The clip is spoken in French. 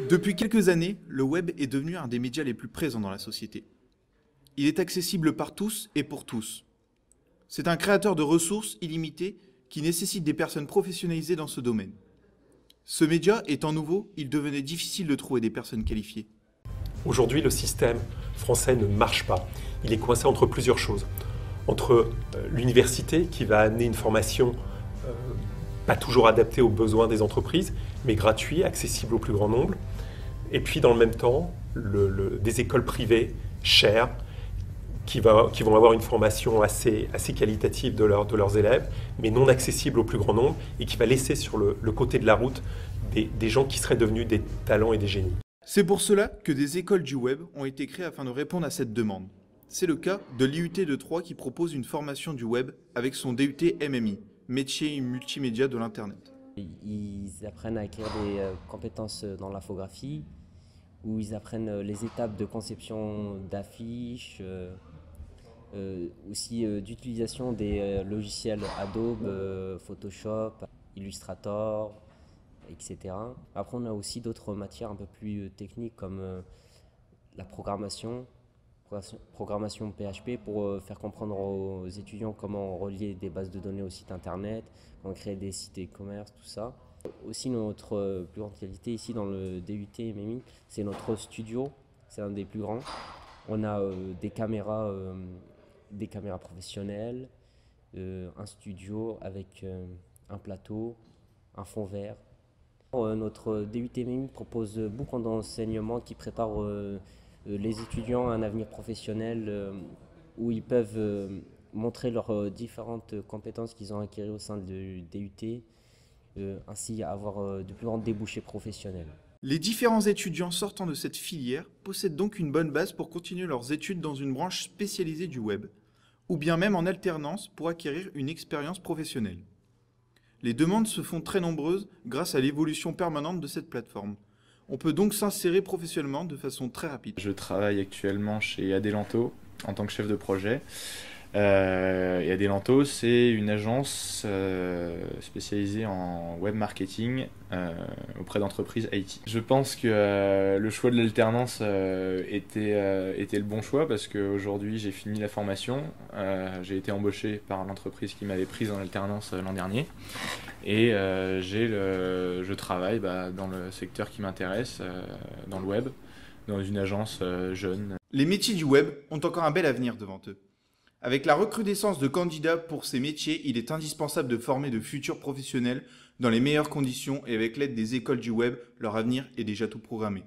Depuis quelques années, le web est devenu un des médias les plus présents dans la société. Il est accessible par tous et pour tous. C'est un créateur de ressources illimitées qui nécessite des personnes professionnalisées dans ce domaine. Ce média étant nouveau, il devenait difficile de trouver des personnes qualifiées. Aujourd'hui, le système français ne marche pas. Il est coincé entre plusieurs choses. Entre l'université qui va amener une formation pas toujours adaptée aux besoins des entreprises, mais gratuite, accessible au plus grand nombre. Et puis dans le même temps, des écoles privées chères qui vont avoir une formation assez qualitative de leurs élèves, mais non accessible au plus grand nombre et qui va laisser sur le côté de la route des gens qui seraient devenus des talents et des génies. C'est pour cela que des écoles du web ont été créées afin de répondre à cette demande. C'est le cas de l'IUT de Troyes qui propose une formation du web avec son DUT MMI, métier multimédia de l'Internet. Ils apprennent à acquérir des compétences dans l'infographie, où ils apprennent les étapes de conception d'affiches, aussi d'utilisation des logiciels Adobe, Photoshop, Illustrator, etc. Après, on a aussi d'autres matières un peu plus techniques comme la programmation PHP pour faire comprendre aux étudiants comment relier des bases de données au site internet, comment créer des sites e-commerce, tout ça. Aussi, notre plus grande qualité ici dans le DUT MMI, c'est notre studio, c'est un des plus grands. On a des caméras professionnelles, un studio avec un plateau, un fond vert. Notre DUT MMI propose beaucoup d'enseignements qui préparent les étudiants à un avenir professionnel où ils peuvent montrer leurs différentes compétences qu'ils ont acquises au sein du DUT, ainsi avoir de plus grands débouchés professionnels. Les différents étudiants sortant de cette filière possèdent donc une bonne base pour continuer leurs études dans une branche spécialisée du web, ou bien même en alternance pour acquérir une expérience professionnelle. Les demandes se font très nombreuses grâce à l'évolution permanente de cette plateforme. On peut donc s'insérer professionnellement de façon très rapide. Je travaille actuellement chez Adelanto en tant que chef de projet. Et Adelanto, c'est une agence spécialisée en web marketing auprès d'entreprises IT. Je pense que le choix de l'alternance était le bon choix parce qu'aujourd'hui j'ai fini la formation. J'ai été embauché par l'entreprise qui m'avait prise en alternance l'an dernier. Et je travaille dans le secteur qui m'intéresse, dans le web, dans une agence jeune. Les métiers du web ont encore un bel avenir devant eux. Avec la recrudescence de candidats pour ces métiers, il est indispensable de former de futurs professionnels dans les meilleures conditions et avec l'aide des écoles du web, leur avenir est déjà tout programmé.